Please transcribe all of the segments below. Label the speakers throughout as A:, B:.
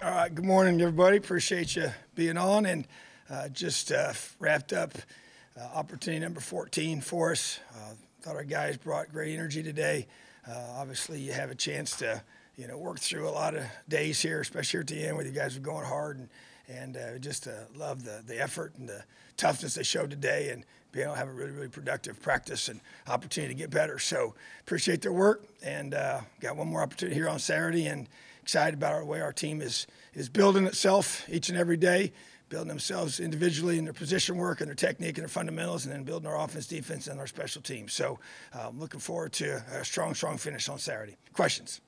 A: All right, good morning, everybody. Appreciate you being on, and just wrapped up opportunity number 14 for us. Thought our guys brought great energy today. Obviously, you have a chance to work through a lot of days here, especially here at the end where you guys are going hard, and just love the effort and the toughness they showed today, and being able to have a really, really productive practice and opportunity to get better. So appreciate their work, and got one more opportunity here on Saturday, and excited about the way our team is building itself each and every day, building themselves individually in their position work and their technique and their fundamentals, and then building our offense, defense, and our special teams. So I'm looking forward to a strong finish on Saturday. Questions?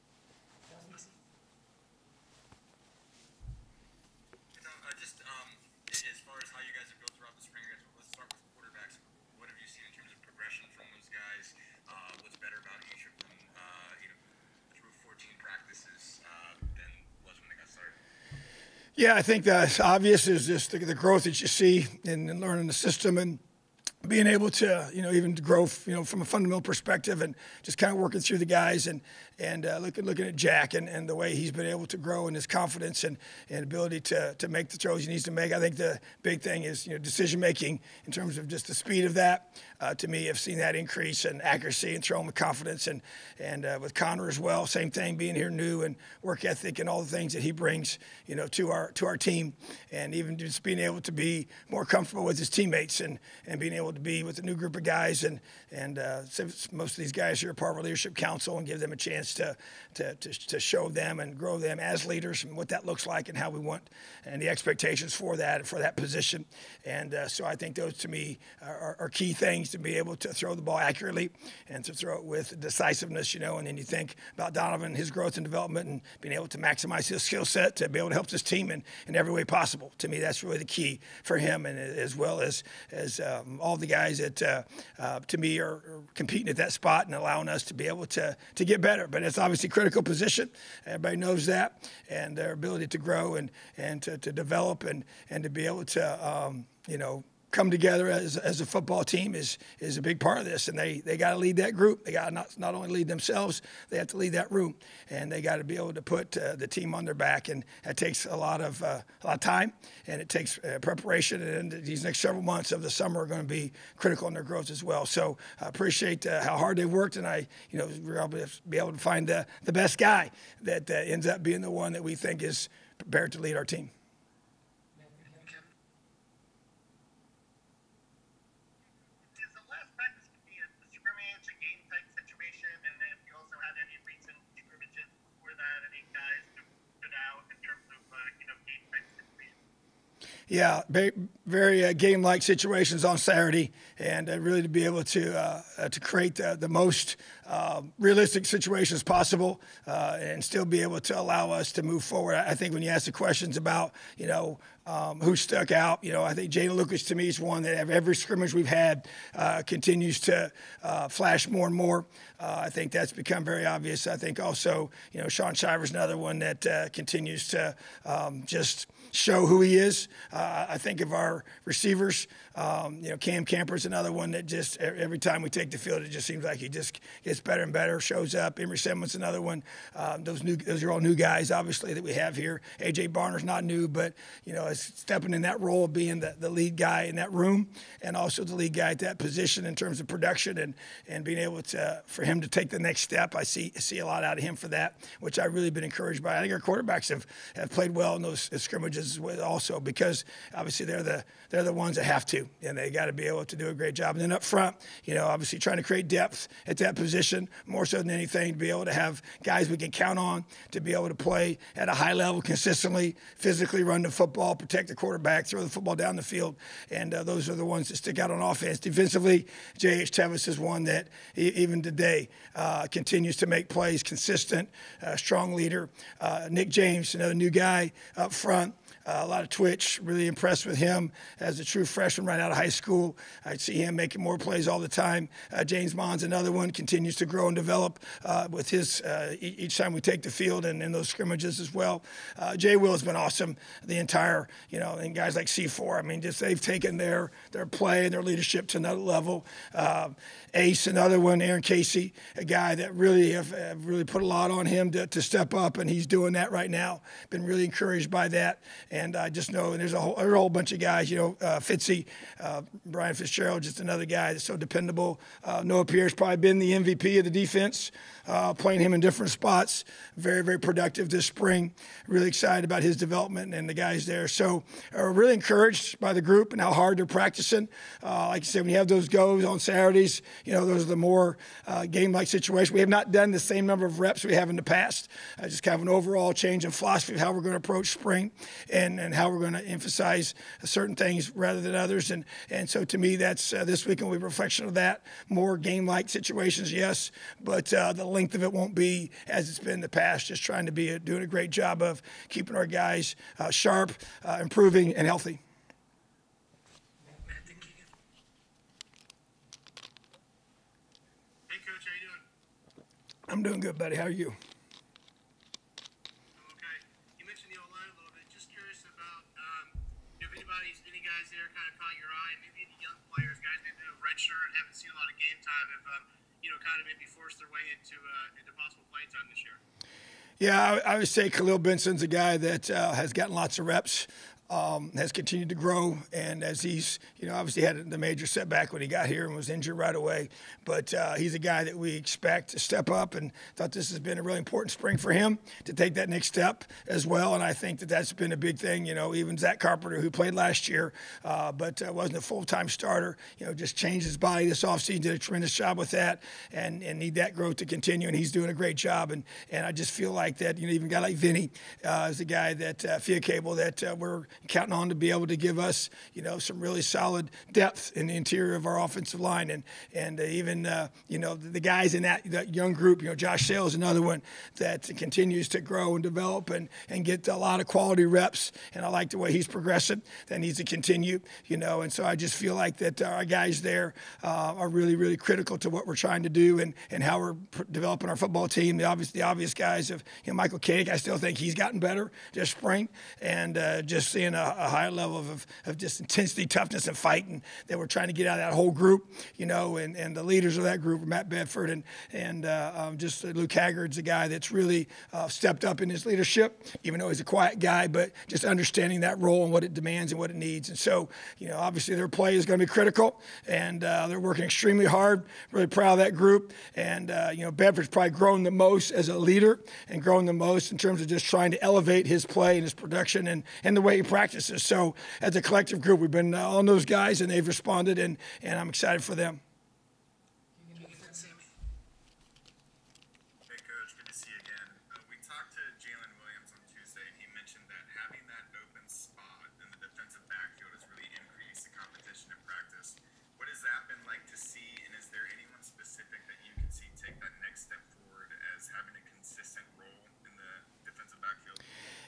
B: As far as how you guys have built throughout the spring, let's start with quarterbacks. What have you seen in terms of progression from those guys? What's better about each of them, through 14 practices than was when they got started?
A: Yeah, I think that's obvious is just the growth that you see in learning the system and being able to, even grow, from a fundamental perspective, and just kind of working through the guys and looking at Jack and the way he's been able to grow in his confidence and ability to make the throws he needs to make. I think the big thing is, decision making in terms of just the speed of that. To me, I've seen that increase in accuracy and throwing with confidence, and with Connor as well. Same thing, being here new and work ethic and all the things that he brings, to our team, and even just being able to be more comfortable with his teammates and being able to be with a new group of guys, and most of these guys here are part of our leadership council, and give them a chance to show them and grow them as leaders and what that looks like and how we want and the expectations for that position. And so I think those to me are key things, to be able to throw the ball accurately and to throw it with decisiveness, and then you think about Donovan, his growth and development, and being able to maximize his skill set to be able to help this team in every way possible. To me, that's really the key for him, and as well as all the guys that to me are competing at that spot and allowing us to be able to get better. But it's obviously a critical position. Everybody knows that, and their ability to grow and to develop and to be able to come together as a football team is a big part of this, and they got to lead that group. They got to not only lead themselves, they have to lead that room, and they got to be able to put the team on their back, and that takes a lot of time, and it takes preparation, and these next several months of the summer are going to be critical in their growth as well. So I appreciate how hard they've worked, and we're able to be able to find the best guy that ends up being the one that we think is prepared to lead our team. Yeah, very game-like situations on Saturday, and really to be able to create the most realistic situations possible, and still be able to allow us to move forward. I think when you ask the questions about who stuck out, I think Jalen Lucas to me is one that every scrimmage we've had continues to flash more and more. I think that's become very obvious. I think also Sean Shiver's another one that continues to just show who he is. I think of our receivers, Cam Camper's another one that just every time we take the field, it just seems like he just gets better and better, shows up. Emery Simmons another one. Those are all new guys, obviously, that we have here. A.J. Barner's not new, but, is stepping in that role of being the lead guy in that room, and also the lead guy at that position in terms of production and being able for him to take the next step. I see a lot out of him for that, which I've really been encouraged by. I think our quarterbacks have played well in those scrimmages also, because obviously they're the ones that have to, and they got to be able to do a great job. And then up front, obviously trying to create depth at that position more so than anything, to be able to have guys we can count on to be able to play at a high level consistently, physically run the football, protect the quarterback, throw the football down the field, and those are the ones that stick out on offense. Defensively, J.H. Tevis is one that even today continues to make plays, consistent, strong leader. Nick James, another new guy up front. a lot of twitch. Really impressed with him as a true freshman right out of high school. I see him making more plays all the time. James Mond's another one, continues to grow and develop with his each time we take the field and in those scrimmages as well. Jay Will has been awesome the entire, and guys like C4. I mean, just they've taken their play and their leadership to another level. Ace, another one. Aaron Casey, a guy that really have really put a lot on him to step up, and he's doing that right now. Been really encouraged by that, and I just know there's a whole bunch of guys. Fitzy, Brian Fitzgerald, just another guy that's so dependable. Noah Pierce probably been the MVP of the defense, playing him in different spots. Very, very productive this spring. Really excited about his development and the guys there. So really encouraged by the group and how hard they're practicing. Like I said, when you have those goes on Saturdays, those are the more game-like situations. We have not done the same number of reps we have in the past. Just kind of an overall change in philosophy of how we're going to approach spring and how we're going to emphasize certain things rather than others. And so to me, that's this weekend will be a reflection of that. More game-like situations, yes, but the length of it won't be as it's been in the past. Just trying to be doing a great job of keeping our guys sharp, improving, and healthy.
B: Hey, Coach, how you doing?
A: I'm doing good, buddy. How are you?
B: I'm okay. You mentioned the O-line a little bit. Just curious about if any guys there kind of caught your eye, maybe any young players, guys maybe in a red shirt and haven't seen a lot of game time, have kind of maybe forced their way into possible playing time this year.
A: Yeah, I would say Khalil Benson's a guy that has gotten lots of reps. Has continued to grow, and as he's, obviously had the major setback when he got here and was injured right away, but he's a guy that we expect to step up, and thought this has been a really important spring for him to take that next step as well, and I think that's been a big thing. Even Zach Carpenter, who played last year, but wasn't a full-time starter, just changed his body this offseason, did a tremendous job with that, and need that growth to continue, and he's doing a great job, and I just feel like that, even a guy like Vinny is a guy that, Fia Cable, that we're counting on to be able to give us, some really solid depth in the interior of our offensive line, and even the guys in that young group. Josh Sale is another one that continues to grow and develop and get a lot of quality reps, and I like the way he's progressing. That needs to continue, and so I just feel like that our guys there are really, really critical to what we're trying to do and how we're developing our football team. The obvious guys of Michael Koenig, I still think he's gotten better this spring, and just seeing a higher level of just intensity, toughness, and fighting that we're trying to get out of that whole group, and the leaders of that group are Matt Bedford and just Luke Haggard's a guy that's really stepped up in his leadership, even though he's a quiet guy, but just understanding that role and what it demands and what it needs. And so, obviously their play is going to be critical, and they're working extremely hard. Really proud of that group. And, Bedford's probably grown the most as a leader and grown the most in terms of just trying to elevate his play and his production and the way he practices. So as a collective group, we've been on those guys, and they've responded, and I'm excited for them.
B: Hey, Coach, good to see you again. We talked to Jalen Williams on Tuesday, and he mentioned that having that open spot in the defensive backfield has really increased the competition in practice. What has that been like to see, and is there anyone specific that you can see take that next step forward as having a consistent role in the defensive backfield?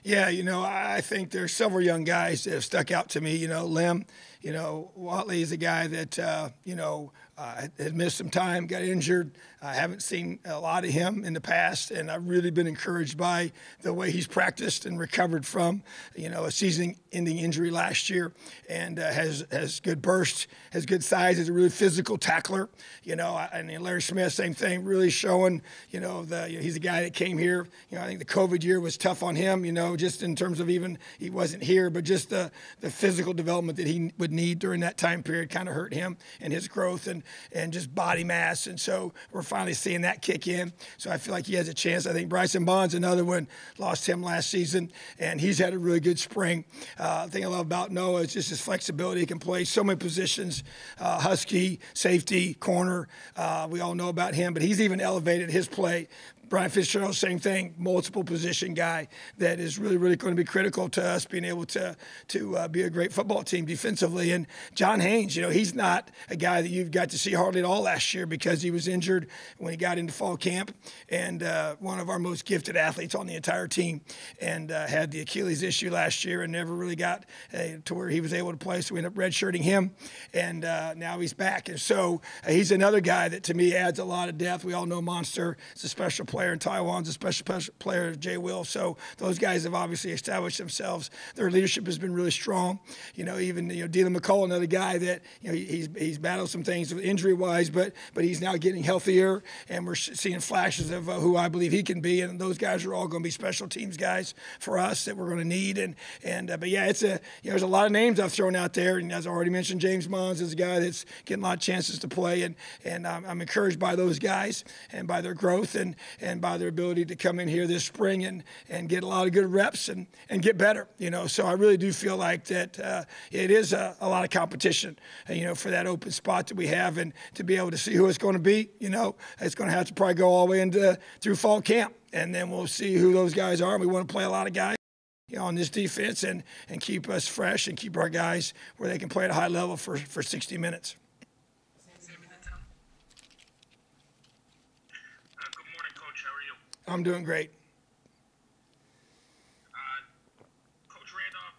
A: Yeah, I think there's several young guys that have stuck out to me. Lim, Watley is a guy that, had missed some time, got injured. I haven't seen a lot of him in the past, and I've really been encouraged by the way he's practiced and recovered from, a season-ending injury last year, and has good burst, has good size, is a really physical tackler. And Larry Smith, same thing, really showing, he's a guy that came here. I think the COVID year was tough on him, just in terms of even he wasn't here, but just the physical development that he would need during that time period kind of hurt him and his growth and just body mass. And so we're finally seeing that kick in. So I feel like he has a chance. I think Bryson Bond's another one, lost him last season, and he's had a really good spring. The thing I love about Noah is just his flexibility. He can play so many positions, husky, safety, corner. We all know about him, but he's even elevated his play Brian Fitzgerald, same thing, multiple position guy that is really, really going to be critical to us being able to be a great football team defensively. And John Haynes, he's not a guy that you've got to see hardly at all last year because he was injured when he got into fall camp, and one of our most gifted athletes on the entire team, and had the Achilles issue last year and never really got to where he was able to play. So we ended up redshirting him, and now he's back. And so he's another guy that to me adds a lot of depth. We all know Monster is a special player, and Taiwan's a special player, Jay Will. So those guys have obviously established themselves. Their leadership has been really strong. Even Dylan McCall, another guy that he's battled some things injury-wise, but he's now getting healthier, and we're seeing flashes of who I believe he can be. And those guys are all going to be special teams guys for us that we're going to need. But yeah, there's a lot of names I've thrown out there, and as I already mentioned, James Mons is a guy that's getting a lot of chances to play, and I'm encouraged by those guys and by their growth and by their ability to come in here this spring and get a lot of good reps and get better. So I really do feel like that it is a lot of competition, for that open spot that we have, and to be able to see who it's going to be. It's going to have to probably go all the way through fall camp, and then we'll see who those guys are. We want to play a lot of guys on this defense and keep us fresh and keep our guys where they can play at a high level for 60 minutes. I'm doing great.
B: Coach Randolph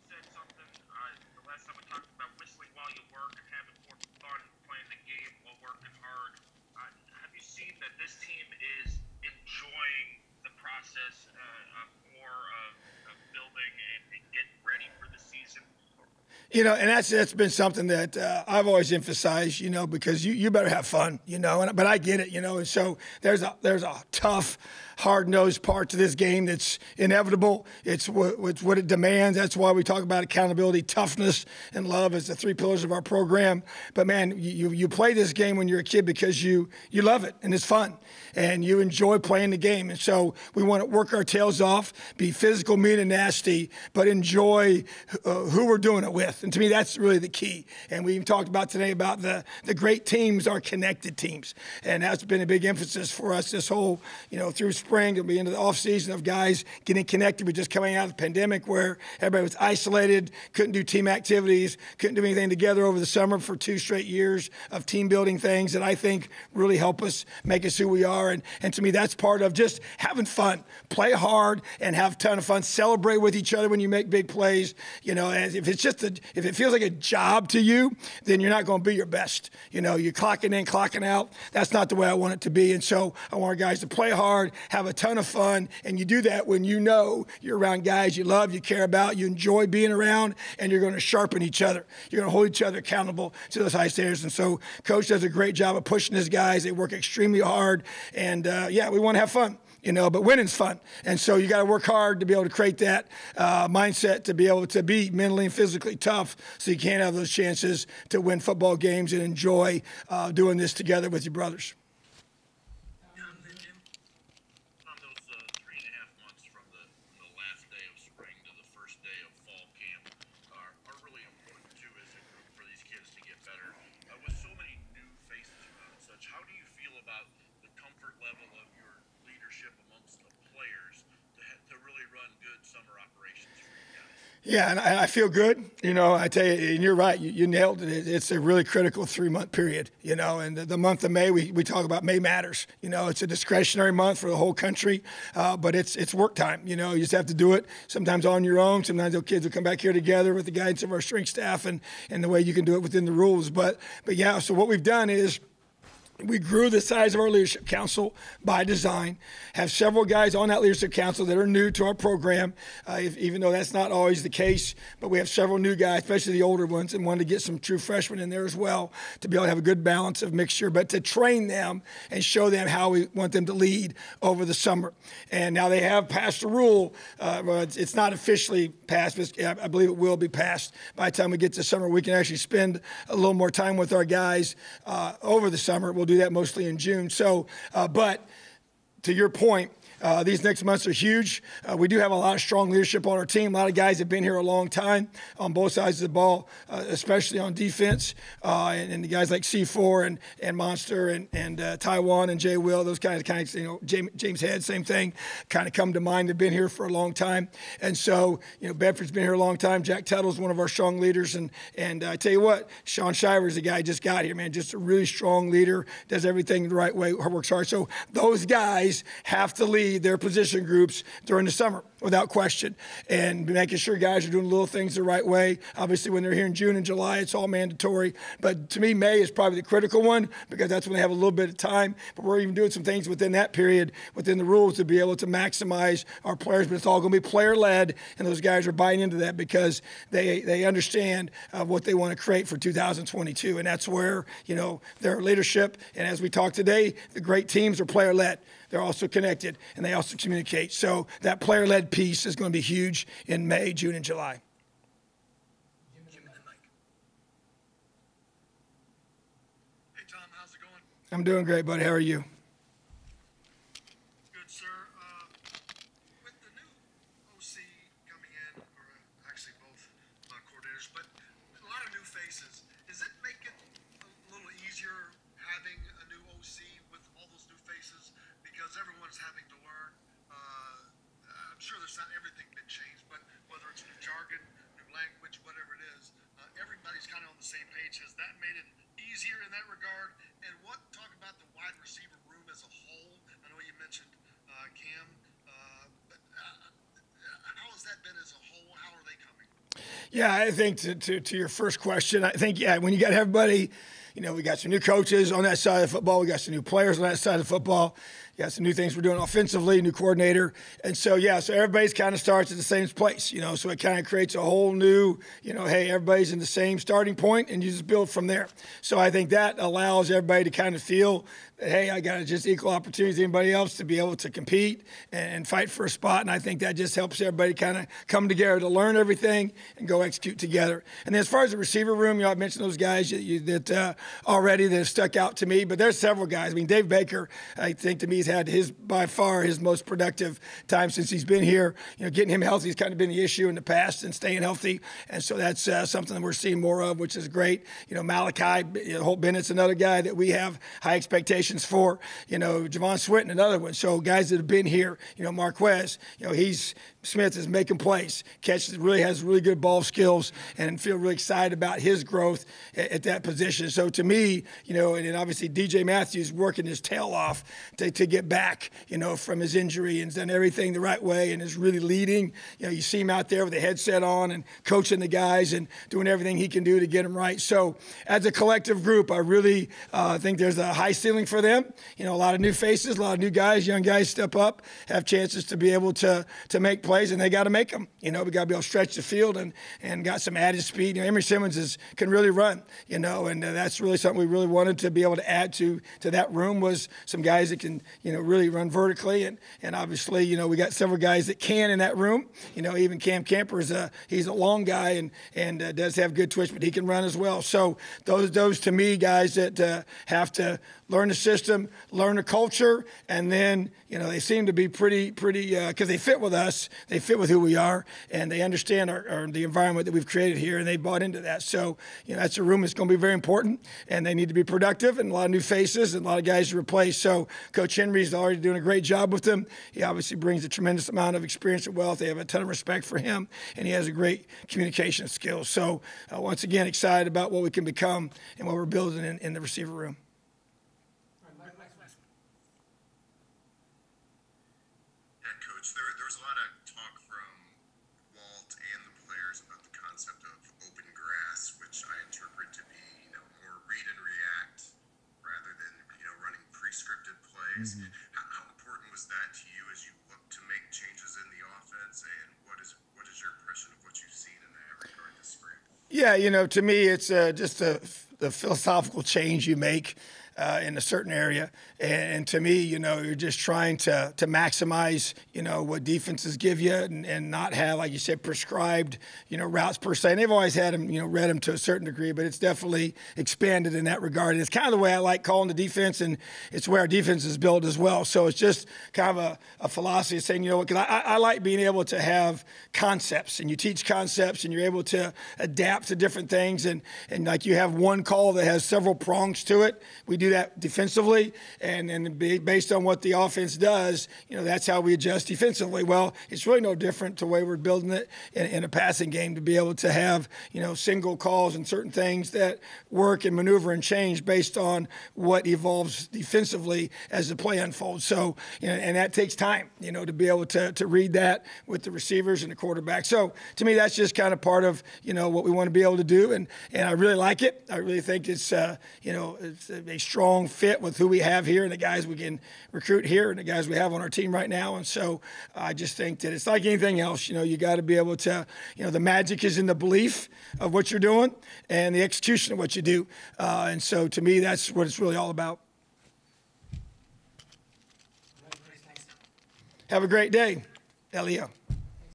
B: said something the last time we talked about whistling while you work and having more fun playing the game while working hard. Have you seen that this team is enjoying the process more of building and getting ready for the season?
A: And that's been something that I've always emphasized, because you better have fun, but I get it, and so there's a tough, hard-nosed part to this game that's inevitable. It's what it demands. That's why we talk about accountability, toughness, and love as the three pillars of our program. But man, you play this game when you're a kid because you love it and it's fun and you enjoy playing the game. And so we want to work our tails off, be physical, mean, and nasty, but enjoy who we're doing it with. And to me, that's really the key. And we even talked about today about the great teams are connected teams. And that's been a big emphasis for us this whole, through spring. It'll be into the off season of guys getting connected. We're just coming out of the pandemic where everybody was isolated, couldn't do team activities, couldn't do anything together over the summer for 2 straight years of team building things that I think really help us make us who we are. And to me, that's part of just having fun, play hard and have a ton of fun, celebrate with each other when you make big plays. As if if it feels like a job to you, then you're not going to be your best. You're clocking in, clocking out. That's not the way I want it to be. And so I want our guys to play hard, have a ton of fun, and you do that when you're around guys you love, you care about, you enjoy being around, and you're going to sharpen each other. You're going to hold each other accountable to those high standards. And so Coach does a great job of pushing his guys. They work extremely hard, and we want to have fun. But winning's fun. And so you got to work hard to be able to create that mindset, to be able to be mentally and physically tough so you can have those chances to win football games and enjoy doing this together with your brothers. Yeah, and I feel good. I tell you, and you're right. You nailed it. It's a really critical 3-month period, and the month of May, we talk about May matters. It's a discretionary month for the whole country, but it's work time. You just have to do it sometimes on your own. Sometimes those kids will come back here together with the guidance of our strength staff and the way you can do it within the rules. But yeah, so what we've done is we grew the size of our leadership council by design, have several guys on that leadership council that are new to our program, even though that's not always the case. But we have several new guys, especially the older ones, and wanted to get some true freshmen in there as well to be able to have a good balance of mixture, but to train them and show them how we want them to lead over the summer. And now they have passed a rule. It's not officially passed, but I believe it will be passed by the time we get to summer. We can actually spend a little more time with our guys over the summer. We'll do that mostly in June. So, but to your point, These next months are huge. We do have a lot of strong leadership on our team. A lot of guys have been here a long time on both sides of the ball, especially on defense. And the guys like C4 and Monster and Taiwan and Jay Will, those guys James Head, same thing, kind of come to mind. They've been here for a long time. And so, Bedford's been here a long time. Jack Tuttle's one of our strong leaders. And I tell you what, Sean Shiver's the guy who just got here, man, just a really strong leader, does everything the right way, works hard. So those guys have to lead their position groups during the summer, without question, and making sure guys are doing little things the right way. Obviously, when they're here in June and July, it's all mandatory. But to me, May is probably the critical one because that's when they have a little bit of time. But we're even doing some things within that period, within the rules, to be able to maximize our players. But it's all going to be player-led, and those guys are buying into that because they understand what they want to create for 2022. And that's where, their leadership, and as we talked today, the great teams are player-led. They're also connected, and they also communicate. So that player-led piece is going to be huge in May, June, and July.
B: Jim and Mike. Hey, Tom, how's it going?
A: I'm doing great, buddy. How are you?
B: Good, sir. With the new OC coming in, or actually both coordinators, but a lot of new faces, does it make it a little easier having a new OC with all those new faces? Because everyone's having to learn. I'm sure there's not everything been changed, but whether it's new jargon, new language, whatever it is, everybody's kind of on the same page. Has that made it easier in that regard? And talk about the wide receiver room as a whole. I know you mentioned Cam, but how has that been as a whole? How are they coming?
A: Yeah, I think to your first question, I think, when you got everybody, we got some new coaches on that side of football. We got some new players on that side of football. We got some new things we're doing offensively, new coordinator. And so, so everybody's kind of starts at the same place, so it kind of creates a whole new, hey, everybody's in the same starting point, and you just build from there. So I think that allows everybody to kind of feel that, hey, I got just equal opportunities as anybody else to be able to compete and fight for a spot. And I think that just helps everybody kind of come together to learn everything and go execute together. And then as far as the receiver room, I mentioned those guys that already that have stuck out to me, but there's several guys. I mean, Dave Baker, I think to me, he's had by far his most productive time since he's been here. Getting him healthy has kind of been the issue in the past, and staying healthy. And so that's something that we're seeing more of, which is great. Malachi, Holt Bennett's another guy that we have high expectations for. Javon Swinton, another one. So guys that have been here, Marquez, Smith is making plays, has really good ball skills, and feel really excited about his growth at that position. So to me, and then obviously DJ Matthews working his tail off to get back, from his injury, and done everything the right way, and is really leading. You see him out there with the headset on and coaching the guys and doing everything he can do to get them right. So as a collective group, I really think there's a high ceiling for them. A lot of new faces, a lot of new guys, young guys step up, have chances to be able to make plays, and they got to make them. We got to be able to stretch the field and got some added speed. Emory Simmons can really run, and that's really something we really wanted to be able to add to that room, was some guys that can, really run vertically. And obviously, we got several guys that can in that room. Even Cam Camper he's a long guy and does have good twitch, but he can run as well. So those to me, guys that have to learn the system, learn the culture, and then, they seem to be pretty, because they fit with us, they fit with who we are, and they understand the environment that we've created here, and they bought into that. So, that's a room that's going to be very important, and they need to be productive, and a lot of new faces, and a lot of guys to replace. So Coach Henry's already doing a great job with them. He obviously brings a tremendous amount of experience and wealth. They have a ton of respect for him, and he has a great communication skills. So once again, excited about what we can become and what we're building in the receiver room.
B: There was a lot of talk from Walt and the players about the concept of open grass, which I interpret to be, more read and react rather than, running pre-scripted plays. Mm-hmm. How important was that to you as you look to make changes in the offense, and what is your impression of what you've seen in that regard this spring?
A: Yeah, to me, it's just the philosophical change you make. in a certain area. And to me, you're just trying to maximize, what defenses give you and not have, like you said, prescribed, routes per se. And they've always had them, read them to a certain degree, but it's definitely expanded in that regard. And it's kind of the way I like calling the defense, and it's where our defense is built as well. So it's just kind of a philosophy of saying, because I like being able to have concepts, and you teach concepts, and you're able to adapt to different things. And like you have one call that has several prongs to it. We do that defensively, and based on what the offense does, that's how we adjust defensively. Well, it's really no different to the way we're building it in a passing game, to be able to have, single calls and certain things that work and maneuver and change based on what evolves defensively as the play unfolds. So, and that takes time, to be able to read that with the receivers and the quarterback. So to me, that's just kind of part of, what we want to be able to do. And I really like it. I really think it's, it's a strong fit with who we have here and the guys we can recruit here and the guys we have on our team right now. And so I just think that it's like anything else, you got to be able to, the magic is in the belief of what you're doing and the execution of what you do. And so to me, that's what it's really all about. Have a great day, Elio.